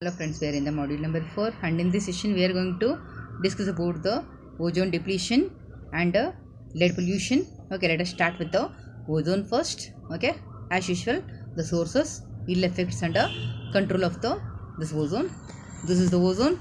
Hello friends, we are in the module number 4 and in this session we are going to discuss about the ozone depletion and lead pollution. Okay, let us start with the ozone first. Okay, as usual, the sources, ill effects and control of this ozone. This is the ozone.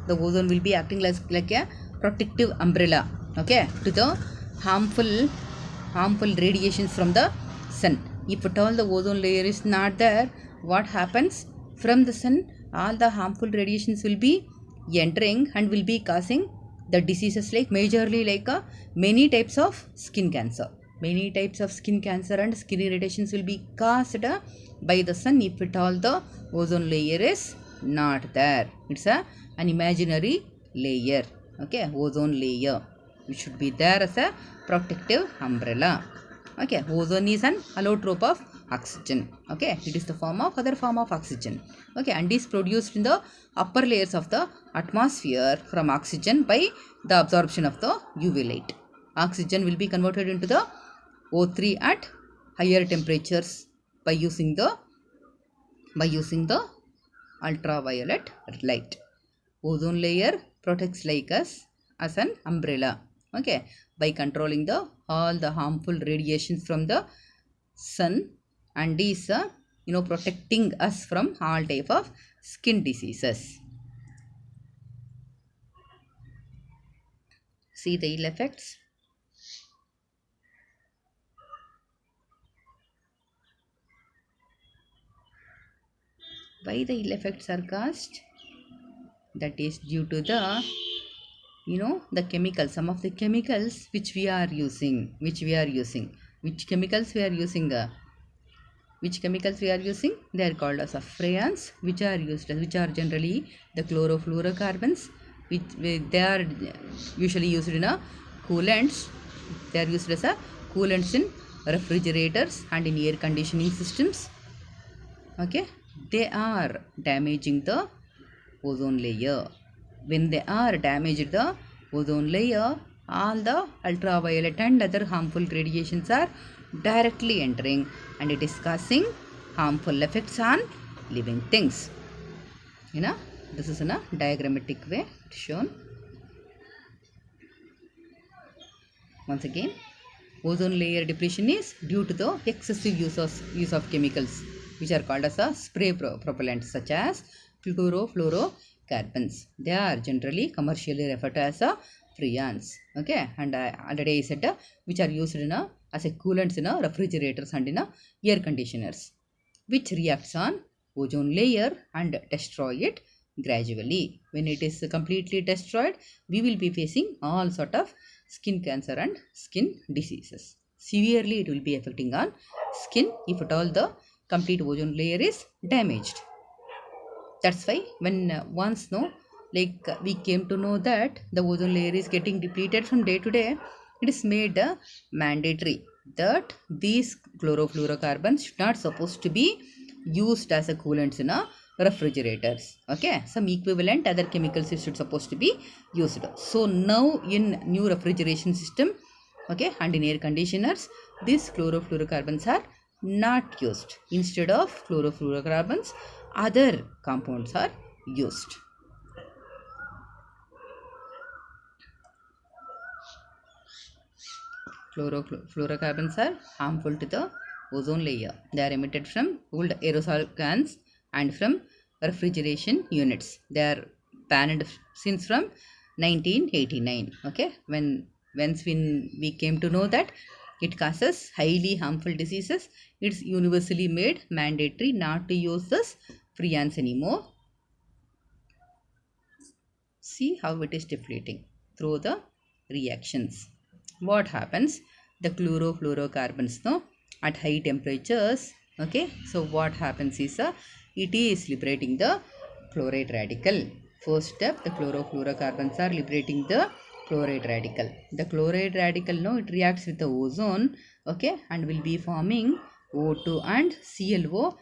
The ozone will be acting like a protective umbrella. Okay, to the harmful radiations from the sun. If at all the ozone layer is not there, what happens? From the sun, all the harmful radiations will be entering and will be causing the diseases like majorly like many types of skin cancer. Many types of skin cancer and skin irritations will be caused by the sun if at all the ozone layer is not there. It's an imaginary layer. Okay, ozone layer. It should be there as a protective umbrella. Okay, ozone is an allotrope of oxygen. Okay, it is the other form of oxygen. Okay, and is produced in the upper layers of the atmosphere from oxygen by the absorption of the UV light. Oxygen will be converted into the O3 at higher temperatures by using the ultraviolet light. Ozone layer protects like us as an umbrella. Okay, by controlling all the harmful radiations from the sun and is protecting us from all type of skin diseases. See the ill effects. Why the ill effects are caused? That is due to the chemicals, some of the chemicals which chemicals we are using which chemicals we are using? They are called as freons, which are generally the chlorofluorocarbons, they are usually used in coolants. They are used as coolants in refrigerators and in air conditioning systems. Okay, they are damaging the ozone layer. When they are damaged the ozone layer, all the ultraviolet and other harmful radiations are directly entering and it is causing harmful effects on living things. This is in a diagrammatic way shown. Once again, ozone layer depletion is due to the excessive use of chemicals which are called as spray propellants such as chlorofluorocarbons. They are generally commercially referred to as freons. Okay, and I already said which are used as a coolants in refrigerators and in air conditioners, which reacts on ozone layer and destroy it gradually. When it is completely destroyed, we will be facing all sort of skin cancer and skin diseases. Severely, it will be affecting on skin if at all the complete ozone layer is damaged. That's why when once we came to know that the ozone layer is getting depleted from day to day, it is made mandatory that these chlorofluorocarbons should not supposed to be used as a coolants in refrigerators. Okay, some equivalent other chemicals should supposed to be used. So now in new refrigeration system, okay, and in air conditioners, these chlorofluorocarbons are not used. Instead of chlorofluorocarbons, other compounds are used. Chlorofluorocarbons are harmful to the ozone layer. They are emitted from old aerosol cans and from refrigeration units. They are banned since from 1989. Okay, when we came to know that it causes highly harmful diseases, it's universally made mandatory not to use this freons anymore. See how it is deflating through the reactions. What happens? The chlorofluorocarbons at high temperatures. Okay, so what happens is it is liberating the chloride radical. First step, the chlorofluorocarbons are liberating the chloride radical. The chloride radical it reacts with the ozone, okay, and will be forming O2 and ClO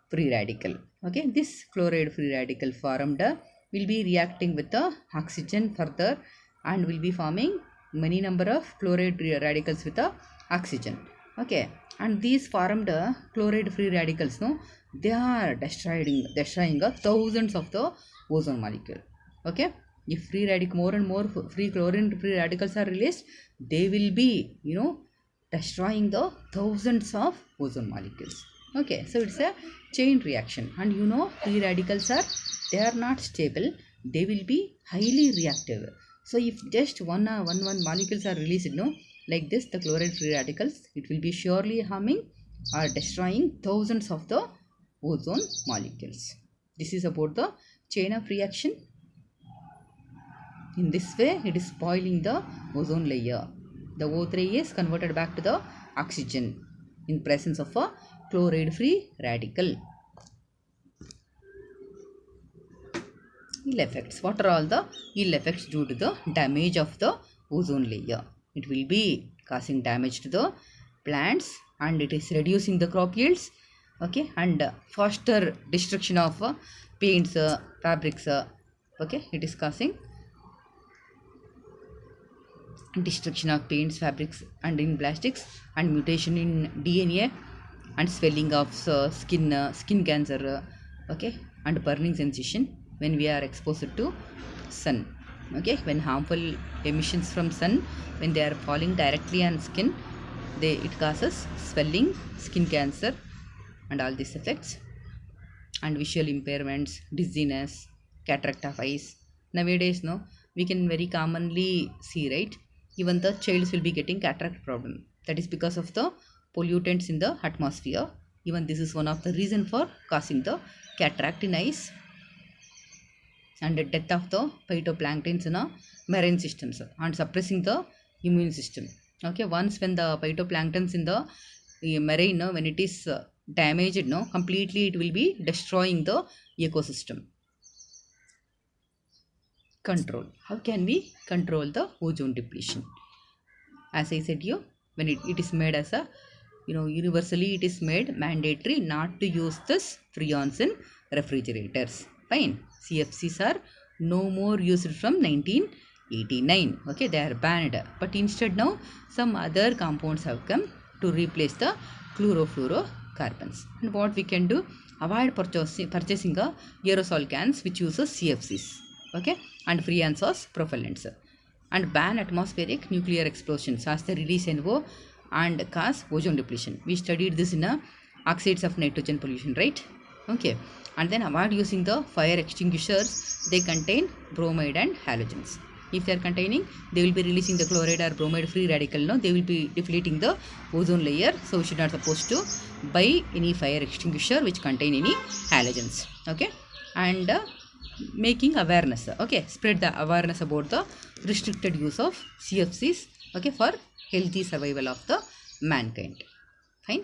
free radical. Okay, this chloride free radical formed will be reacting with the oxygen further and will be forming many number of chloride radicals with the oxygen. Okay, and these formed chloride free radicals they are destroying thousands of the ozone molecule. Okay, if more and more free chlorine free radicals are released, they will be, destroying the thousands of ozone molecules. Okay, so it's a chain reaction, and free radicals are, they are not stable, they will be highly reactive. So if just one molecules are released, like this, the chloride free radicals, it will be surely harming or destroying thousands of the ozone molecules. This is about the chain of reaction. In this way, it is spoiling the ozone layer. The O3 is converted back to the oxygen in presence of a chloride free radical. Ill effects. What are all the ill effects due to the damage of the ozone layer? It will be causing damage to the plants, and it is reducing the crop yields. Okay, and faster destruction of paints, fabrics. Okay, it is causing destruction of paints, fabrics, and in plastics, and mutation in DNA, and swelling of skin cancer. Okay, and burning sensation when we are exposed to sun. Okay, when harmful emissions from sun, when they are falling directly on skin, it causes swelling, skin cancer, and all these effects, and visual impairments, dizziness, cataract of eyes. Nowadays, no, we can very commonly see, right? Even the childs will be getting cataract problem. That is because of the pollutants in the atmosphere. Even this is one of the reason for causing the cataract in eyes. And the death of the phytoplanktons in a marine systems, and suppressing the immune system. Okay, once when the phytoplanktons in the marine, when it is damaged, completely it will be destroying the ecosystem. Control. How can we control the ozone depletion? As I said you, when it is made as a, universally it is made mandatory not to use this freons in refrigerators. Fine. CFCs are no more used from 1989. Okay, they are banned. But instead now some other compounds have come to replace the chlorofluorocarbons. And what we can do? Avoid purchasing a aerosol cans which uses CFCs. Okay, and freons as propellants, and ban atmospheric nuclear explosions as they release NO and cause ozone depletion. We studied this in oxides of nitrogen pollution, right? Okay, and then avoid using the fire extinguishers. They contain bromide and halogens. If they are containing, they will be releasing the chloride or bromide free radical. No, they will be depleting the ozone layer. So we should not supposed to buy any fire extinguisher which contain any halogens. Okay, and making awareness. Okay, spread the awareness about the restricted use of CFCs. Okay, for healthy survival of the mankind. Fine.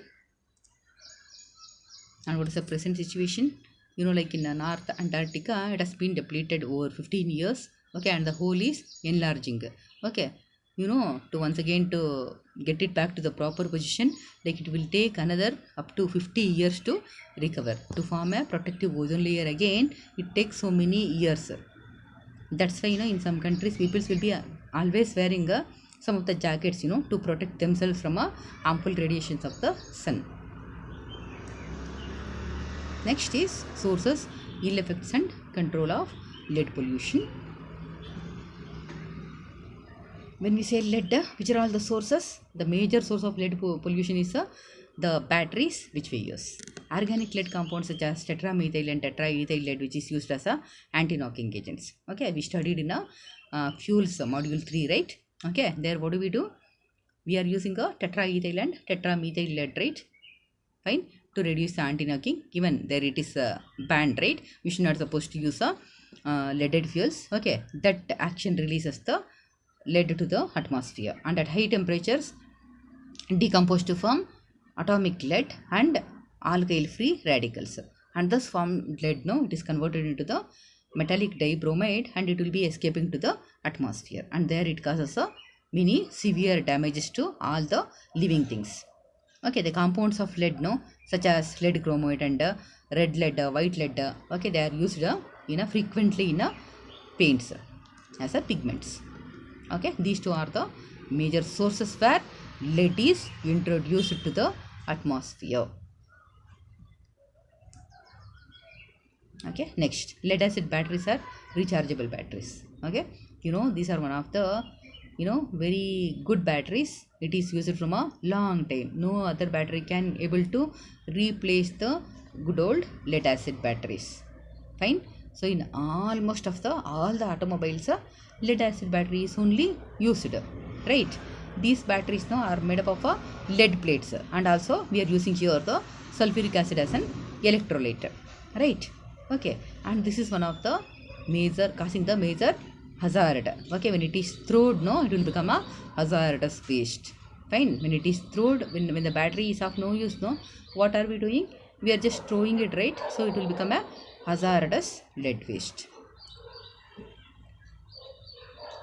And what is the present situation? Like in North Antarctica, it has been depleted over 15 years. Okay, and the hole is enlarging. Okay, to once again to get it back to the proper position, like it will take another up to 50 years to recover. To form a protective ozone layer again, it takes so many years. That's why, in some countries, people will be always wearing some of the jackets, to protect themselves from harmful radiations of the sun. Next is sources, ill effects, and control of lead pollution. When we say lead, which are all the sources? The major source of lead pollution is the batteries which we use. Organic lead compounds such as tetramethyl and tetraethyl lead, which is used as anti-knocking agents. Okay, we studied in fuels module 3, right? Okay, there what do? We are using a tetraethyl and tetramethyl lead, right? Fine. To reduce the anti-knocking, even there it is banned, right? We should not supposed to use leaded fuels. Okay, that action releases the lead to the atmosphere, and at high temperatures decompose to form atomic lead and alkyl free radicals, and thus formed lead, it is converted into the metallic dibromide, and it will be escaping to the atmosphere, and there it causes many severe damages to all the living things. Okay, the compounds of lead, such as lead chromate and red lead, white lead, okay, they are used frequently in paints as pigments. Okay, these two are the major sources where lead is introduced to the atmosphere. Okay, next, lead acid batteries are rechargeable batteries. Okay, you know, these are one of the, you know, very good batteries. It is used from a long time. No other battery can able to replace the good old lead acid batteries. Fine. So in almost of the all the automobiles, lead acid battery is only used, right? These batteries now are made up of lead plates, and also we are using here the sulfuric acid as an electrolyte, right? Okay, and this is one of the major causing the major hazard. Okay, when it is thrown, no, it will become a hazardous waste. Fine. When it is thrown, when the battery is of no use, no, what are we doing? We are just throwing it, right? So it will become a hazardous lead waste.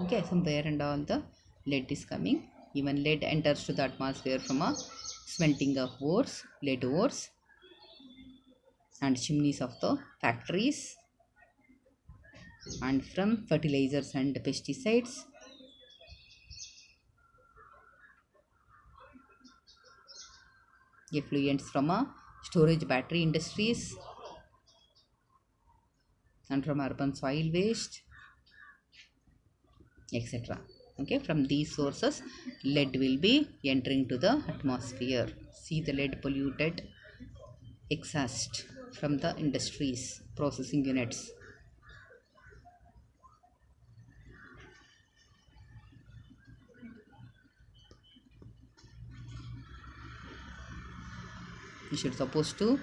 Okay, somewhere and all the lead is coming. Even lead enters to the atmosphere from a smelting of ores, lead ores, and chimneys of the factories, and from fertilizers and pesticides, effluents from a storage battery industries, and from urban soil waste, etc. Okay, from these sources lead will be entering to the atmosphere. See the lead polluted exhaust from the industries processing units. You should supposed to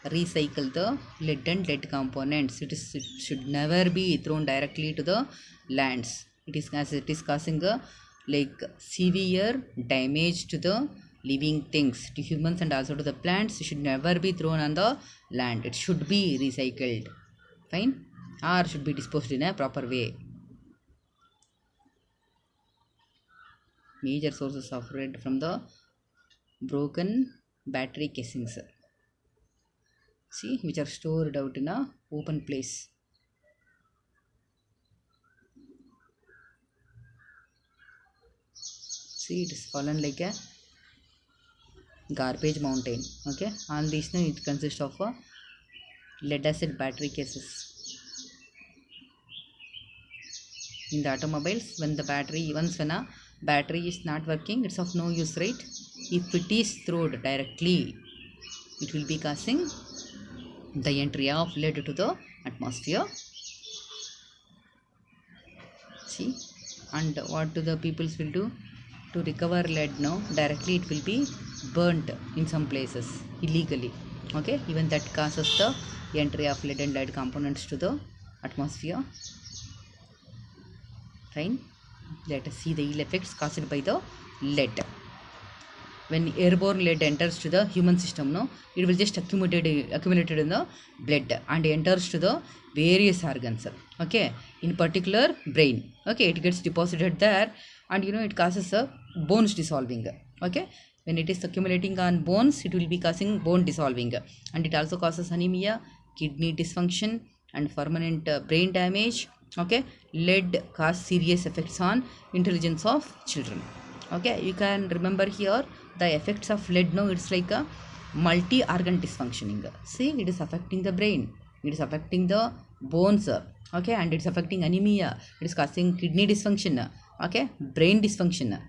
recycle the lead and lead components. It should never be thrown directly to the lands. It is causing a like severe damage to the living things, to humans and also to the plants. It should never be thrown on the land. It should be recycled. Fine. Or should be disposed in a proper way. Major sources of lead from the broken battery casings, see, which are stored out in a open place. See, it is fallen like a garbage mountain. Okay, on this now it consists of a lead acid battery cases. In the automobiles, when the battery, once when a battery is not working, it's of no use, right? If it is thrown directly, it will be causing the entry of lead to the atmosphere. See, and what do the peoples will do to recover lead? No, directly it will be burnt in some places illegally. Okay, even that causes the entry of lead and lead components to the atmosphere. Fine. Let us see the ill effects caused by the lead. When airborne lead enters to the human system, no, it will just accumulated in the blood and enters to the various organs. Okay, in particular brain. Okay, it gets deposited there, and you know, it causes a bones dissolving. Okay, when it is accumulating on bones, it will be causing bone dissolving, and it also causes anemia, kidney dysfunction, and permanent brain damage. Okay, lead cause serious effects on intelligence of children. Okay, you can remember here the effects of lead. No, it's like a multi-organ dysfunctioning. See, it is affecting the brain, it is affecting the bones. Okay, and it's affecting anemia, it is causing kidney dysfunction. Okay, brain dysfunction.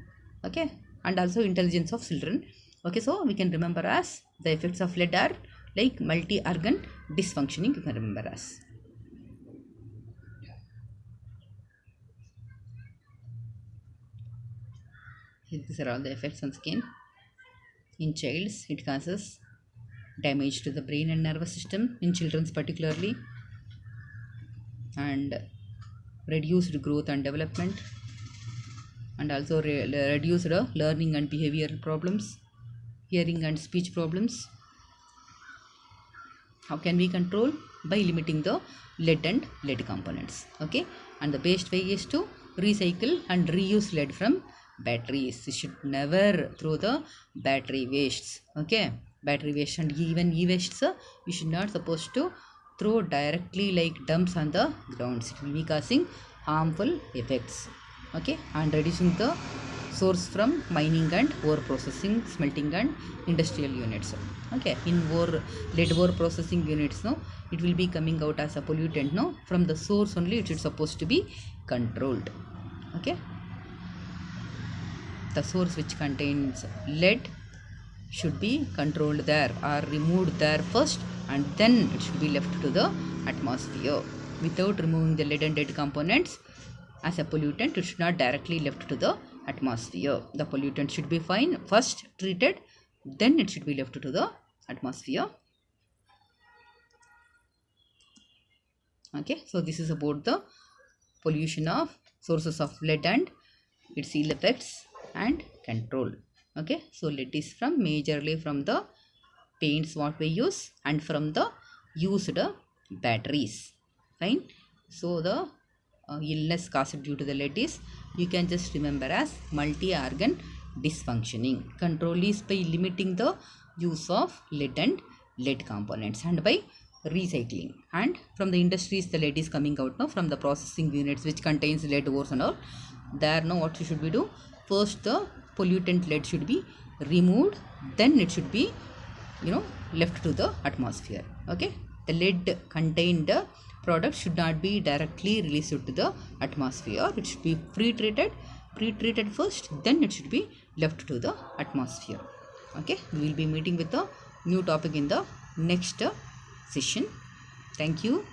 Okay, and also intelligence of children. Okay, so we can remember as the effects of lead are like multi-organ dysfunctioning. You can remember as. These are all the effects on skin. In childs, it causes damage to the brain and nervous system, in children's particularly, and reduced growth and development, and also reduced learning and behavioral problems, hearing and speech problems. How can we control? By limiting the lead and lead components. Okay, and the best way is to recycle and reuse lead from batteries. You should never throw the battery wastes. Okay, battery waste and even e-wastes, you should not supposed to throw directly like dumps on the grounds. It will be causing harmful effects. Okay, and reducing the source from mining and ore processing, smelting and industrial units. Okay, in lead ore processing units, no, it will be coming out as a pollutant. No, from the source only it is supposed to be controlled. Okay, the source which contains lead should be controlled there or removed there first, and then it should be left to the atmosphere. Without removing the lead and lead components as a pollutant, it should not directly left to the atmosphere. The pollutant should be fine first treated, then it should be left to the atmosphere. Okay, so this is about the pollution of sources of lead and its ill effects and control. Okay, so lead is from majorly from the paints what we use and from the used batteries. Fine. So the illness caused due to the lead is, you can just remember as multi-organ dysfunctioning. Control is by limiting the use of lead and lead components and by recycling. And from the industries the lead is coming out now, from the processing units which contains lead ores and all, there now what should we do? First the pollutant lead should be removed, then it should be left to the atmosphere. Okay, the lead contained product should not be directly released to the atmosphere. It should be pre-treated first, then it should be left to the atmosphere. Okay, we will be meeting with a new topic in the next session. Thank you.